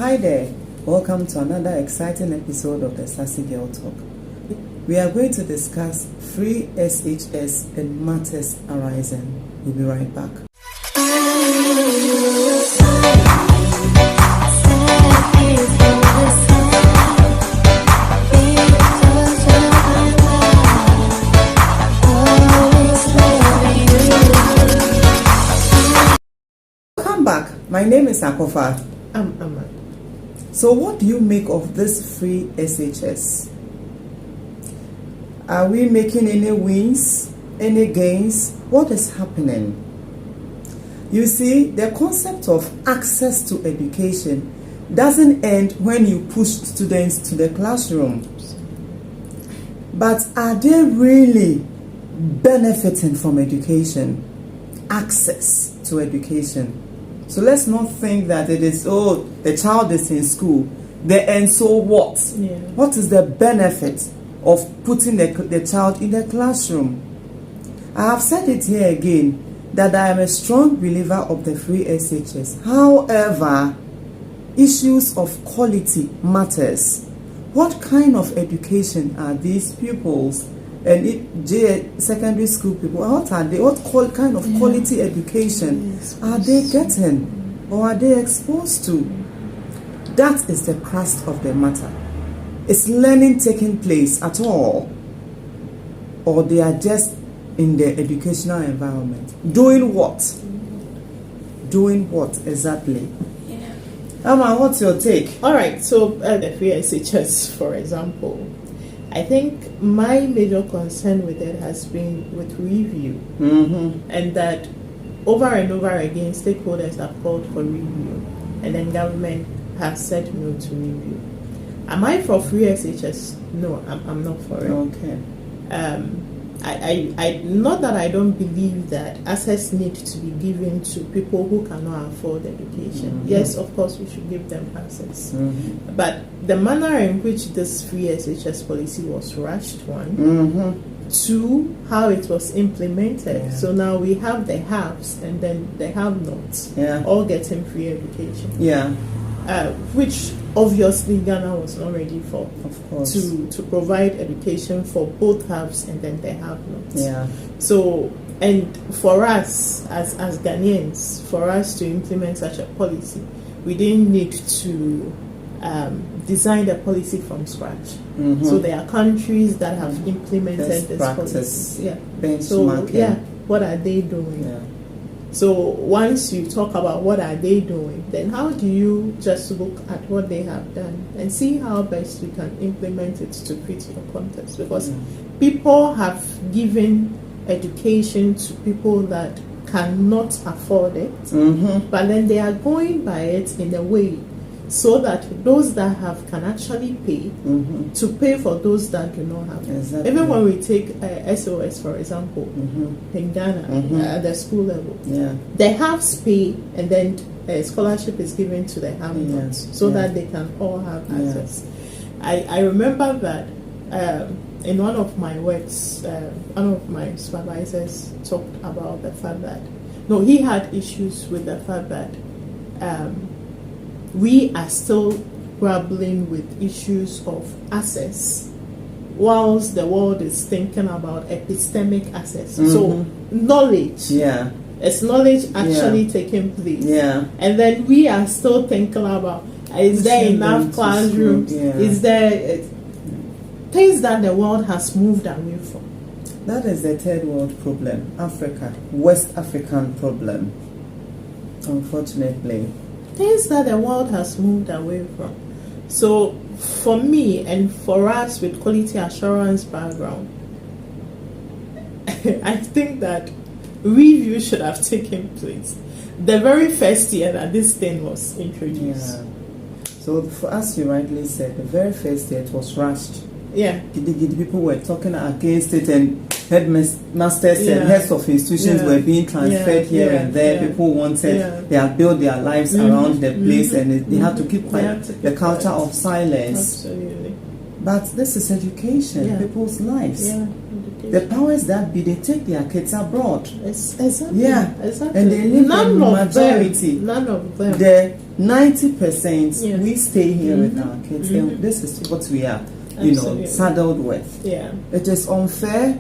Hi there, welcome to another exciting episode of the Sassy Girl Talk. We are going to discuss free SHS and matters arising. We'll be right back. Welcome back. My name is Akofa. I'm Amma. So what do you make of this free SHS? Are we making any wins, any gains? What is happening? You see, the concept of access to education doesn't end when you push students to the classroom. But are they really benefiting from education? Access to education. So let's not think that it is, the child is in school, and so what? Yeah. What is the benefit of putting the child in the classroom? I have said it here again, that I am a strong believer of the free SHS. However, issues of quality matters. What kind of education are these pupils and secondary school people, what are they? What kind of quality education are they getting or are they exposed to? That is the crust of the matter. Is learning taking place at all, or they are just in the educational environment doing what? Doing what exactly? Amma, what's your take? All right, so the free SHS, for example, I think my major concern with it has been with review, and that over and over again, stakeholders have called for review, and then government has said no to review. Am I for free SHS? No, I'm not for it. Okay. I not that I don't believe that access needs to be given to people who cannot afford education. Yes, of course, we should give them access. But the manner in which this free SHS policy was rushed, one, two, how it was implemented. Yeah. So now we have the haves and then the have-nots all getting free education. Yeah. Which obviously Ghana was not ready for, Of course. to provide education for both haves and then the have-nots. Yeah. So, and for us as Ghanaians, for us to implement such a policy, we didn't need to design the policy from scratch. So there are countries that have implemented Best this practice. policy. Yeah. Benchmarking. So what are they doing? Yeah. So once you talk about what are they doing, then how do you just look at what they have done and see how best you can implement it to fit your context? Because people have given education to people that cannot afford it, but then they are going by it in a way so that those that have can actually pay to pay for those that do not have. Exactly. Even when we take SOS, for example, in Ghana, at the school level, they have pay and then a scholarship is given to the have-nots so that they can all have access. I remember that in one of my works, one of my supervisors talked about the fact that, he had issues with the fact that we are still grappling with issues of access, whilst the world is thinking about epistemic access. So knowledge. It's knowledge actually taking place. And then we are still thinking about, is there enough classrooms? Is there things that the world has moved away from? That is the third world problem. Africa, West African problem, unfortunately. Things that the world has moved away from. So for me and for us with quality assurance background, I think that review should have taken place the very first year that this thing was introduced. So as you rightly said, the very first year it was rushed. People were talking against it, and headmasters and heads of institutions were being transferred here and there. People wanted, they had built their lives around the place, and they had to keep quiet. The culture of silence. Absolutely. But this is education, people's lives. Yeah. The powers that be, they take their kids abroad. Exactly. Yeah. Exactly. And they live None in of majority. them. None of them. The 90% Yes. we stay here with our kids, and this is what we are, Absolutely. saddled with. Yeah. It is unfair.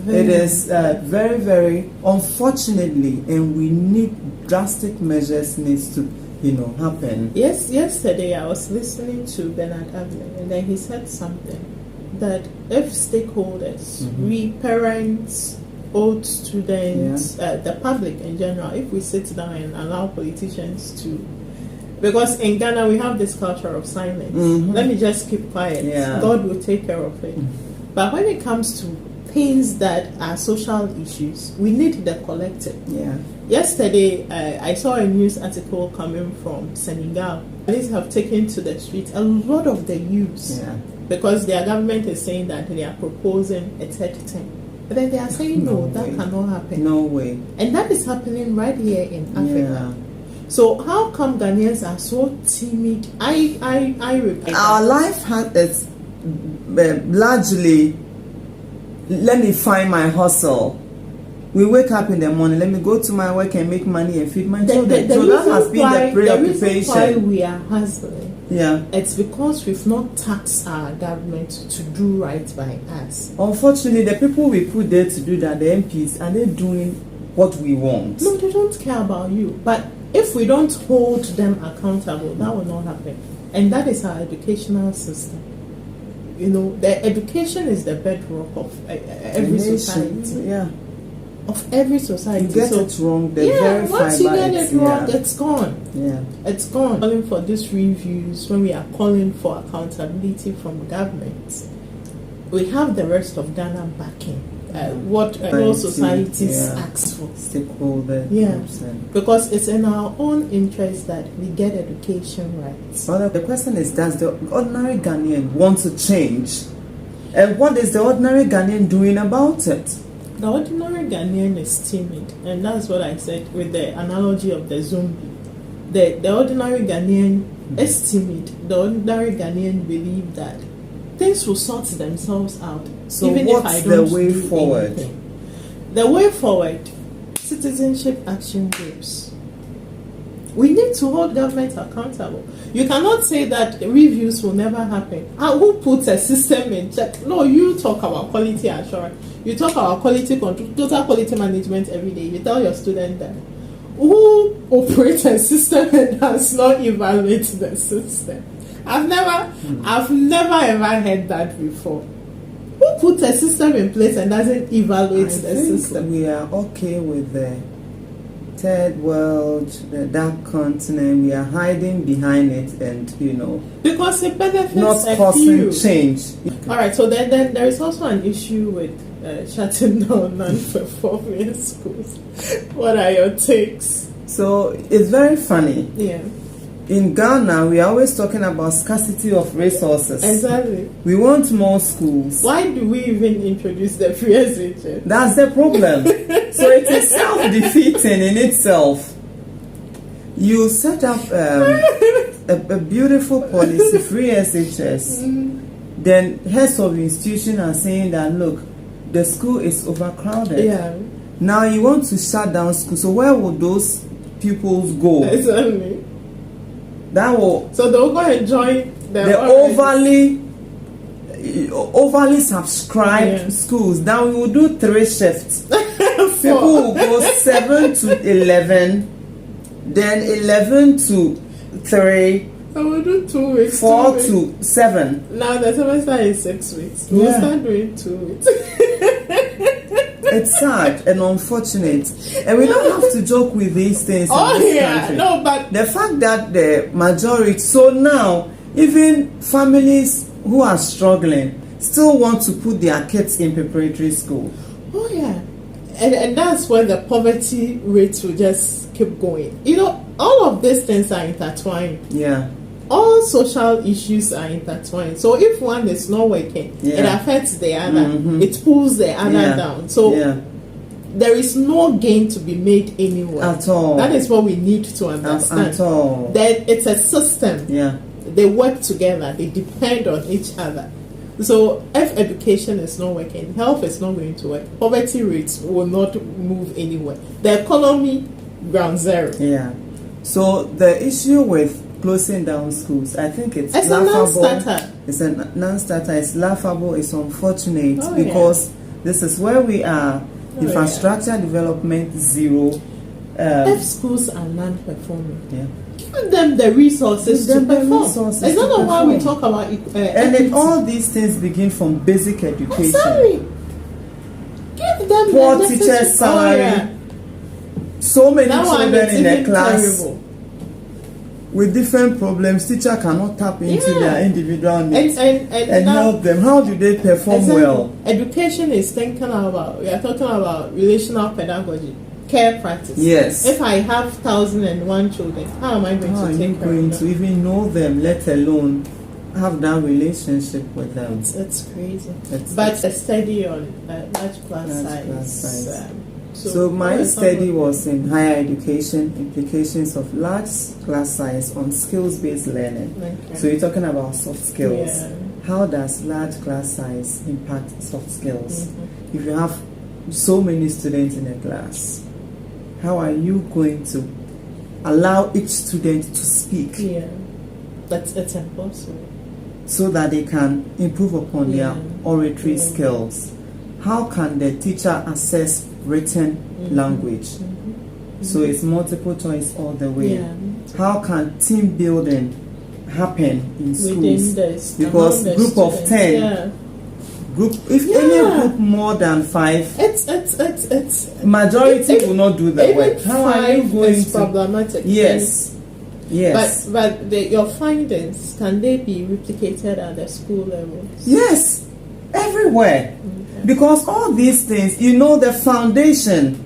It is very, very unfortunately, and we need drastic measures needs to, happen. Yes, yesterday I was listening to Bernard Ablin, and then he said something that if stakeholders, we parents, old students, the public in general, if we sit down and allow politicians to, because in Ghana we have this culture of silence. Let me just keep quiet. Yeah. God will take care of it. But when it comes to things that are social issues, we need the collective. Yeah. Yesterday, I saw a news article coming from Senegal. Police have taken to the streets a lot of the youths because their government is saying that they are proposing a third term. But then they are saying, no, that cannot happen. No way. And that is happening right here in Africa. Yeah. So how come Ghanaians are so timid? I repeat. Our life is largely, let me find my hustle. We wake up in the morning, let me go to my work and make money and feed my children. So that has been the preoccupation. The reason why we are hustling, yeah, it's because we've not taxed our government to do right by us. Unfortunately, the people we put there to do that, the MPs, are they doing what we want? No, they don't care about you. But if we don't hold them accountable, that will not happen. And that is our educational system. The education is the bedrock of every society. Yeah. Of every society. You get it wrong, once you get it wrong, it's gone. Yeah. It's gone. Calling for these reviews, when we are calling for accountability from governments, we have the rest of Ghana backing. What all societies ask for. Stakeholder. Yeah. Because it's in our own interest that we get education right. Well, the question is, does the ordinary Ghanaian want to change? And what is the ordinary Ghanaian doing about it? The ordinary Ghanaian is timid, and that's what I said with the analogy of the zombie. The ordinary Ghanaian is timid. The ordinary Ghanaian believe that things will sort themselves out. So even what's if I don't the way do forward? Anything. The way forward, citizenship action groups. We need to hold government accountable. You cannot say that reviews will never happen. Who puts a system in check? No, you talk about quality assurance. You talk about quality control, total quality management every day. You tell your student that. Who operates a system and does not evaluate the system? I've never ever heard that before. Who puts a system in place and doesn't evaluate the system? We are okay with the third world, the dark continent. We are hiding behind it, and because it benefits not a causing few. change. All right. So then there is also an issue with shutting down non-performing schools. What are your takes? So it's very funny. Yeah. In Ghana, we are always talking about scarcity of resources. Exactly. We want more schools. Why do we even introduce the free SHS? That's the problem. So it is self-defeating in itself. You set up a beautiful policy, free SHS. Then heads of institution are saying that, look, the school is overcrowded. Yeah. Now you want to shut down school. So where will those pupils go? Exactly. That will. So they'll go and join the overly subscribed schools. Now we will do 3 shifts. People will go 7 to 11, then 11 to 3. So we'll do 2 weeks. 4 to 7. Now the semester is 6 weeks. We'll start doing 2 weeks. It's sad and unfortunate, and we don't have to joke with these things in this country. No, but the fact that the majority, so now even families who are struggling still want to put their kids in preparatory school. Oh yeah, and that's where the poverty rates will just keep going. All of these things are intertwined. Yeah. All social issues are intertwined. So if one is not working, it affects the other. It pulls the other down. So there is no gain to be made anywhere. At all. That is what we need to understand. At all. That it's a system. Yeah. They work together. They depend on each other. So if education is not working, health is not going to work. Poverty rates will not move anywhere. The economy, ground zero. Yeah. So the issue with closing down schools, I think it's a laughable. non-starter. It's a non-starter. It's laughable. It's unfortunate Oh, because this is where we are. Infrastructure development zero. If schools are non-performing, Yeah. give them the resources to perform. It's not why we talk about and then all these things begin from basic education. Sorry. Give them Poor the teacher's salary. So many children in a class with different problems. Teacher cannot tap into their individual needs and help them. How do they perform well? Education is thinking about. We are talking about relational pedagogy, care practice. Yes. If I have 1,001 children, how am I going to take care of them? To even know them, let alone have that relationship with them? It's crazy. But a study on large class size. So my study was in higher education, implications of large class size on skills-based learning. Okay. So you're talking about soft skills. Yeah. How does large class size impact soft skills? Mm-hmm. If you have so many students in a class, how are you going to allow each student to speak? Yeah, it's impossible. So that they can improve upon their oratory skills. How can the teacher assess written language? So it's multiple choice all the way. How can team building happen in schools? Because group of 10, if any group more than 5, it's majority will not do the work. How are you going to? Problematic. Yes. Yes. But your findings, can they be replicated at the school level? Yes, everywhere. Because all these things, the foundation,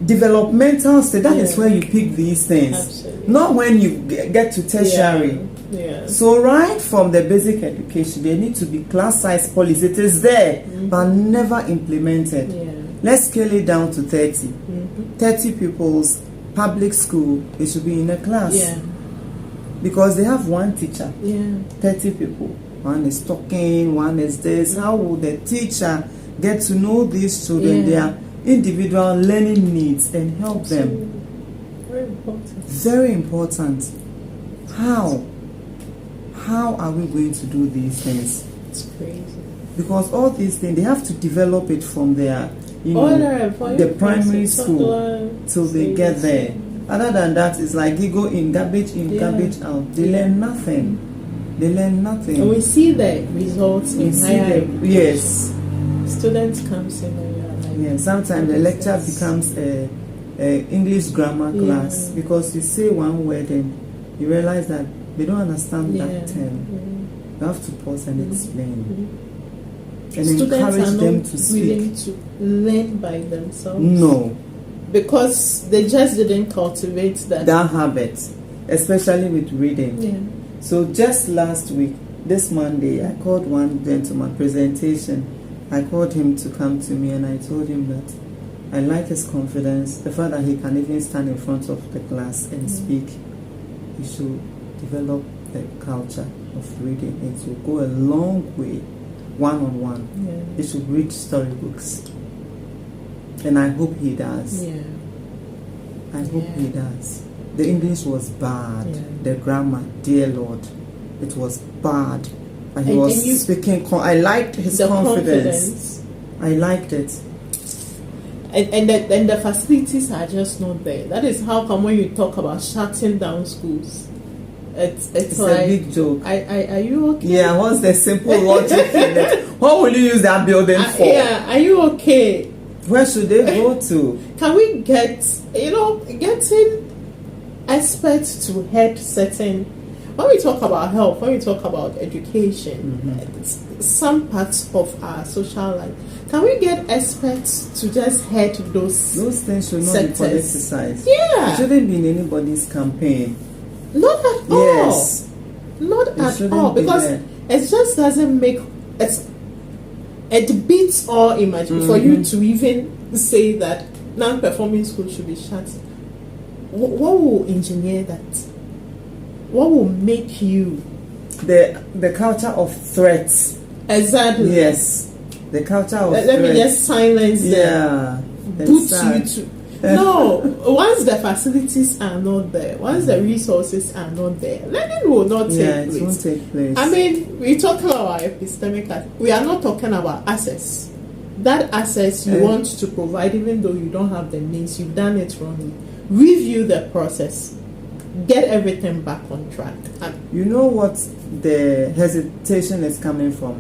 developmental state, that is where you pick these things. Absolutely. Not when you get to tertiary. Yeah. So right from the basic education, there need to be class size policy. It is there, but never implemented. Yeah. Let's scale it down to 30. 30 pupils, public school, it should be in a class. Yeah. Because they have one teacher. Yeah. 30 people. One is talking, one is this. How will the teacher get to know these children, their individual learning needs, and help them? Very important. Very important. How? How are we going to do these things? It's crazy. Because all these things, they have to develop it from their, the primary school till they get there. Other than that, it's like you go in, garbage out. They learn nothing. They learn nothing. And we see the results in higher education. Yes. Students comes in and you're like, sometimes the lecture becomes a English grammar class because you say one word and you realize that they don't understand that term. You have to pause and explain. And encourage them to speak. Willing to learn by themselves. No. Because they just didn't cultivate that habit, especially with reading. Yeah. So just last week, this Monday, I called one gentleman presentation. I called him to come to me and I told him that I like his confidence, the fact that he can even stand in front of the class and speak. He should develop the culture of reading. It will go a long way, one-on-one. He should read storybooks. And I hope he does. Yeah. I hope he does. The English was bad. The grammar, dear Lord, it was bad. And he was speaking. I liked his confidence. I liked it. And the facilities are just not there. That is how come when you talk about shutting down schools, it's like a big joke. Are you okay? Yeah. What's the simple logic in it? What will you use that building for? Yeah. Are you okay? Where should they go to? Can we getting experts to head certain? When we talk about health, when we talk about education, some parts of our social life, can we get experts to just head those? Those things should not be politicized. Yeah, it shouldn't be in anybody's campaign. Not at all. Yes, not at all, because it just doesn't make it. It beats all imagine for you to even say that non-performing school should be shut. What will engineer that? What will make you the culture of threats. Exactly. Yes, the culture of Let threats. me just silence them. Yeah, Put you to. No, once the facilities are not there, once the resources are not there, learning will not take place. It won't take place. I mean, we talk about epistemic. We are not talking about access. That access you want to provide, even though you don't have the means, you've done it wrongly. Review the process. Get everything back on track. You know what the hesitation is coming from?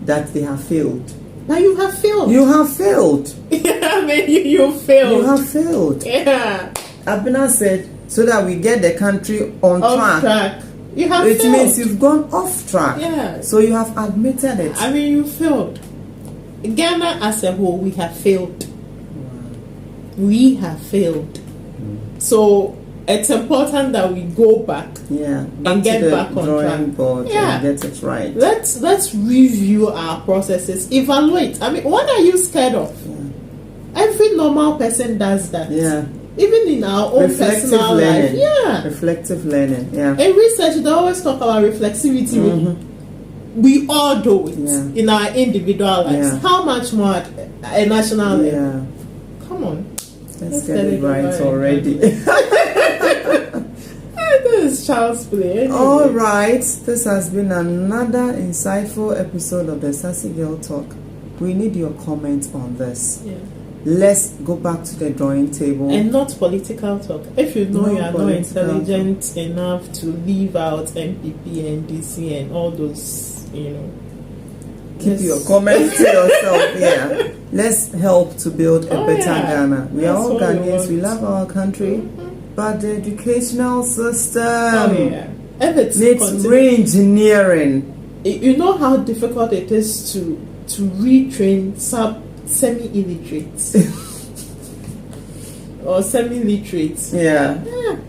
That they have failed. Now you have failed. You have failed. I mean, you failed. You have failed. Yeah. Abena said, so that we get the country on track. You have It failed. means you've gone off track. Yeah. So you have admitted it. I mean, you failed. Ghana as a whole, we have failed. We have failed. So it's important that we go back. Yeah. And get to the back on drawing track. board Yeah. and get it right. Let's review our processes. Evaluate. I mean, what are you scared of? Yeah. Every normal person does that. Yeah. Even in our own Reflective personal learning. life. Yeah. Reflective learning. Yeah. In research, they always talk about reflexivity. We all do it in our individual lives. Yeah. How much more at a national level? Yeah. Come on. Let's get it right already. This is child's play. Anyway. All right. This has been another insightful episode of the Sassy Girl Talk. We need your comments on this. Yeah. Let's go back to the drawing table. And not political talk. If you know No you are not political intelligent enough to leave out MPP and DC and all those, Keep your comments to yourself. Yeah. Let's help to build a better Ghana. We are That's all what we Ghanaians. want. We love our country, but the educational system If it's needs re-engineering. You know how difficult it is to retrain semi-illiterates or semi-literates. Yeah.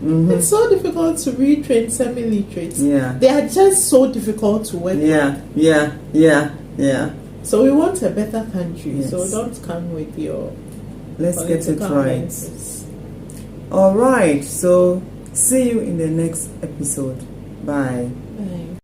It's so difficult to retrain semi-literates. Yeah. They are just so difficult to work with. Yeah. So we want a better country. Yes. So don't come with your Let's get it political right. lenses. All right. So see you in the next episode. Bye. Bye.